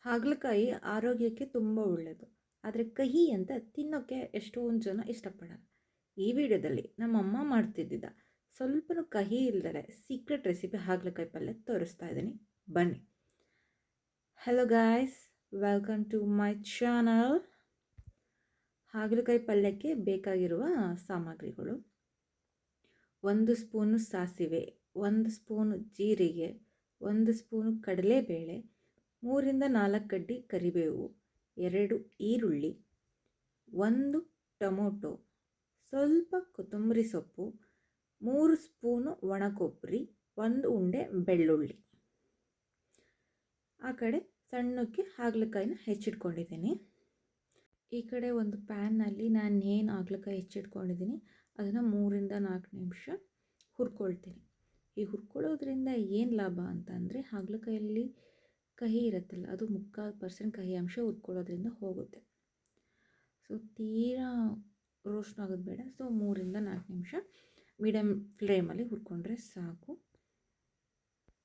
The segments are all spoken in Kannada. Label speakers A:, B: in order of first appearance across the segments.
A: ಹಾಗಲಕಾಯಿ ಆರೋಗ್ಯಕ್ಕೆ ತುಂಬ ಒಳ್ಳೆಯದು. ಆದರೆ ಕಹಿ ಅಂತ ತಿನ್ನೋಕ್ಕೆ ಎಷ್ಟೊಂದು ಜನ ಇಷ್ಟಪಡಲ್ಲ. ಈ ವಿಡಿಯೋದಲ್ಲಿ ನಮ್ಮಮ್ಮ ಮಾಡ್ತಿದ್ದಿದ್ದ ಸ್ವಲ್ಪನೂ ಕಹಿ ಇಲ್ದಲೆ ಸೀಕ್ರೆಟ್ ರೆಸಿಪಿ ಹಾಗಲಕಾಯಿ ಪಲ್ಯ ತೋರಿಸ್ತಾ ಇದ್ದೀನಿ, ಬನ್ನಿ. Hello guys, welcome to my channel. ಹಾಗಲಕಾಯಿ ಪಲ್ಯಕ್ಕೆ ಬೇಕಾಗಿರುವ ಸಾಮಗ್ರಿಗಳು: 1 ಸ್ಪೂನು ಸಾಸಿವೆ, 1 ಸ್ಪೂನು ಜೀರಿಗೆ, 1 ಸ್ಪೂನು ಕಡಲೆಬೇಳೆ, 3ರಿಂದ 4 ಕಡ್ಡಿ ಕರಿಬೇವು, 2 ಈರುಳ್ಳಿ, 1 ಟೊಮೊಟೊ, ಸ್ವಲ್ಪ ಕೊತ್ತಂಬರಿ ಸೊಪ್ಪು, 3 ಸ್ಪೂನು ಒಣ ಕೊಬ್ಬರಿ, 1 ಉಂಡೆ ಬೆಳ್ಳುಳ್ಳಿ. ಆ ಕಡೆ ಸಣ್ಣಕ್ಕೆ ಹಾಗಲಕಾಯಿನ ಹೆಚ್ಚಿಟ್ಕೊಂಡಿದ್ದೀನಿ. ಈ ಕಡೆ ಒಂದು ಪ್ಯಾನ್ನಲ್ಲಿ ನಾನು ಏನು ಹಾಗಲಕಾಯಿ ಹೆಚ್ಚಿಟ್ಕೊಂಡಿದ್ದೀನಿ ಅದನ್ನು 3ರಿಂದ 4 ನಿಮಿಷ ಹುರ್ಕೊಳ್ತೀನಿ. ಈ ಹುರ್ಕೊಳ್ಳೋದ್ರಿಂದ ಏನು ಲಾಭ ಅಂತಂದರೆ, ಹಾಗಲಕಾಯಲ್ಲಿ ಕಹಿ ಇರುತ್ತಲ್ಲ, ಅದು 3/4% ಕಹಿ ಅಂಶ ಹುರ್ಕೊಳ್ಳೋದ್ರಿಂದ ಹೋಗುತ್ತೆ. ಸೊ ತೀರಾ ರೋಸ್ಟ್ ಆಗೋದು ಬೇಡ. ಸೊ 3ರಿಂದ 4 ನಿಮಿಷ ಮೀಡಿಯಮ್ ಫ್ಲೇಮಲ್ಲಿ ಹುರ್ಕೊಂಡ್ರೆ ಸಾಕು.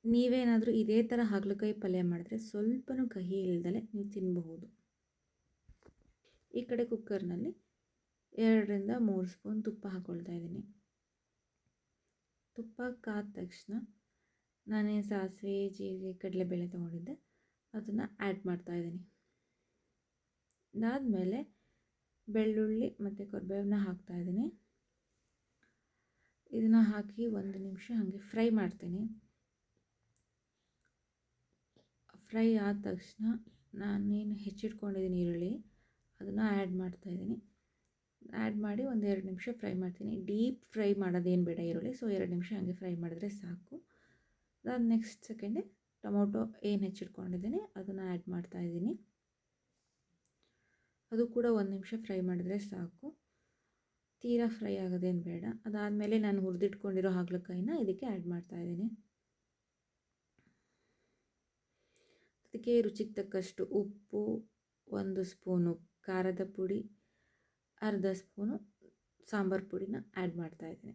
A: ನೀವೇನಾದರೂ ಇದೇ ಥರ ಹಾಗಲಕಾಯಿ ಪಲ್ಯ ಮಾಡಿದ್ರೆ ಸ್ವಲ್ಪನೂ ಕಹಿ ಇಲ್ದಲೆ ನೀವು ತಿನ್ನಬಹುದು. ಈ ಕಡೆ ಕುಕ್ಕರ್ನಲ್ಲಿ 2ರಿಂದ 3 ಸ್ಪೂನ್ ತುಪ್ಪ ಹಾಕ್ಕೊಳ್ತಾ ಇದ್ದೀನಿ. ತುಪ್ಪ ಕಾದ ತಕ್ಷಣ ನಾನೇನು ಸಾಸಿವೆ, ಜೀರಿಗೆ, ಕಡಲೆಬೇಳೆ ತೊಗೊಂಡಿದ್ದೆ ಅದನ್ನು ಆ್ಯಡ್ ಮಾಡ್ತಾಯಿದ್ದೀನಿ. ಅದಾದಮೇಲೆ ಬೆಳ್ಳುಳ್ಳಿ ಮತ್ತು ಕರಿಬೇವನ್ನ ಹಾಕ್ತಾಯಿದ್ದೀನಿ. ಇದನ್ನು ಹಾಕಿ 1 ನಿಮಿಷ ಹಾಗೆ ಫ್ರೈ ಮಾಡ್ತೀನಿ. ಫ್ರೈ ಆದ ತಕ್ಷಣ ನಾನೇನು ಹೆಚ್ಚಿಟ್ಕೊಂಡಿದ್ದೀನಿ ಈರುಳ್ಳಿ ಅದನ್ನು ಆ್ಯಡ್ ಮಾಡ್ತಾಯಿದ್ದೀನಿ. ಆ್ಯಡ್ ಮಾಡಿ 1-2 ನಿಮಿಷ ಫ್ರೈ ಮಾಡ್ತೀನಿ. ಡೀಪ್ ಫ್ರೈ ಮಾಡೋದೇನು ಬೇಡ ಈರುಳ್ಳಿ. ಸೊ 2 ನಿಮಿಷ ಹಾಗೆ ಫ್ರೈ ಮಾಡಿದ್ರೆ ಸಾಕು. ಅದಾದ ನೆಕ್ಸ್ಟ್ ಸೆಕೆಂಡೆ ಟೊಮೊಟೊ ಏನು ಹೆಚ್ಚಿಟ್ಕೊಂಡಿದ್ದೀನಿ ಅದನ್ನು ಆ್ಯಡ್ ಮಾಡ್ತಾಯಿದ್ದೀನಿ. ಅದು ಕೂಡ 1 ನಿಮಿಷ ಫ್ರೈ ಮಾಡಿದ್ರೆ ಸಾಕು, ತೀರಾ ಫ್ರೈ ಆಗೋದೇನು ಬೇಡ. ಅದಾದಮೇಲೆ ನಾನು ಹುರಿದಿಟ್ಕೊಂಡಿರೋ ಹಾಗಲಕಾಯಿನ ಇದಕ್ಕೆ ಆ್ಯಡ್ ಮಾಡ್ತಾಯಿದ್ದೀನಿ. ಅದಕ್ಕೆ ರುಚಿಗೆ ತಕ್ಕಷ್ಟು ಉಪ್ಪು, 1 ಸ್ಪೂನು ಖಾರದ ಪುಡಿ, ಅರ್ಧ ಸ್ಪೂನು ಸಾಂಬಾರು ಪುಡಿನ ಆ್ಯಡ್ ಮಾಡ್ತಾಯಿದ್ದೀನಿ.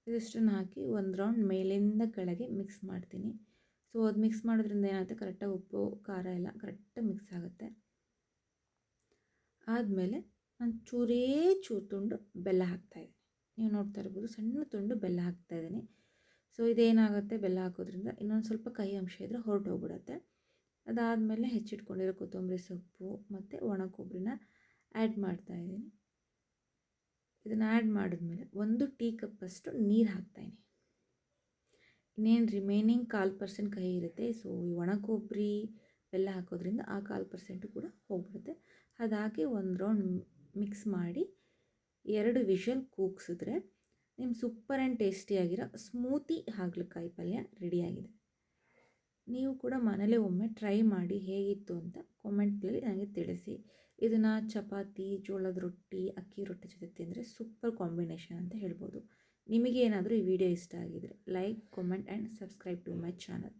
A: ಇದಿಷ್ಟನ್ನು ಹಾಕಿ ಒಂದು ರೌಂಡ್ ಮೇಲಿಂದ ಕೆಳಗೆ ಮಿಕ್ಸ್ ಮಾಡ್ತೀನಿ. ಸೊ ಅದು ಮಿಕ್ಸ್ ಮಾಡೋದ್ರಿಂದ ಏನಾಗುತ್ತೆ, ಕರೆಕ್ಟಾಗಿ ಉಪ್ಪು ಖಾರ ಎಲ್ಲ ಕರೆಕ್ಟಾಗಿ ಮಿಕ್ಸ್ ಆಗುತ್ತೆ. ಆದಮೇಲೆ ನಾನು ಚೂರು ತುಂಡು ಬೆಲ್ಲ ಹಾಕ್ತಾಯಿದ್ದೀನಿ. ನೀವು ನೋಡ್ತಾ ಇರ್ಬೋದು, ಸಣ್ಣ ತುಂಡು ಬೆಲ್ಲ ಹಾಕ್ತಾಯಿದ್ದೀನಿ. ಸೊ ಇದೇನಾಗುತ್ತೆ, ಬೆಲ್ಲ ಹಾಕೋದ್ರಿಂದ ಇನ್ನೊಂದು ಸ್ವಲ್ಪ ಕಹಿ ಅಂಶ ಇದ್ದರೆ ಹೊರಟೋಗ್ಬಿಡುತ್ತೆ. ಅದಾದಮೇಲೆ ಹೆಚ್ಚಿಟ್ಕೊಂಡಿರೋ ಕೊತ್ತಂಬರಿ ಸೊಪ್ಪು ಮತ್ತು ಒಣ ಕೊಬ್ಬರಿನ ಆ್ಯಡ್ ಮಾಡ್ತಾಯಿದ್ದೀನಿ. ಇದನ್ನು ಆ್ಯಡ್ ಮಾಡಿದ್ಮೇಲೆ 1 ಟೀ ಕಪ್ಪಷ್ಟು ನೀರು ಹಾಕ್ತಾಯಿದ್ದೀನಿ. ಇನ್ನೇನು ರಿಮೈನಿಂಗ್ 1/4% ಕಹಿ ಇರುತ್ತೆ. ಸೊ ಈ ಒಣ ಕೊಬ್ಬರಿ ಬೆಲ್ಲ ಹಾಕೋದ್ರಿಂದ ಆ 1/4% ಕೂಡ ಹೋಗ್ಬಿಡುತ್ತೆ. ಅದಾಕಿ ಒಂದು ರೌಂಡ್ ಮಿಕ್ಸ್ ಮಾಡಿ 2 ವಿಷಲ್ ಕೂಗಿಸಿದ್ರೆ ನಿಮ್ಮ ಸೂಪರ್ ಆ್ಯಂಡ್ ಟೇಸ್ಟಿಯಾಗಿರೋ ಸ್ಮೂತಿ ಹಾಗಲಕಾಯಿ ಪಲ್ಯ ರೆಡಿಯಾಗಿದೆ. ನೀವು ಕೂಡ ಮನೇಲೇ ಒಮ್ಮೆ ಟ್ರೈ ಮಾಡಿ ಹೇಗಿತ್ತು ಅಂತ ಕಾಮೆಂಟ್ನಲ್ಲಿ ನನಗೆ ತಿಳಿಸಿ. ಇದನ್ನು ಚಪಾತಿ, ಜೋಳದ ರೊಟ್ಟಿ, ಅಕ್ಕಿ ರೊಟ್ಟಿ ಜೊತೆ ತಿಂದರೆ ಸೂಪರ್ ಕಾಂಬಿನೇಷನ್ ಅಂತ ಹೇಳ್ಬೋದು. ನಿಮಗೆ ಏನಾದರೂ ಈ ವಿಡಿಯೋ ಇಷ್ಟ ಆಗಿದರೆ like, comment and subscribe to my channel.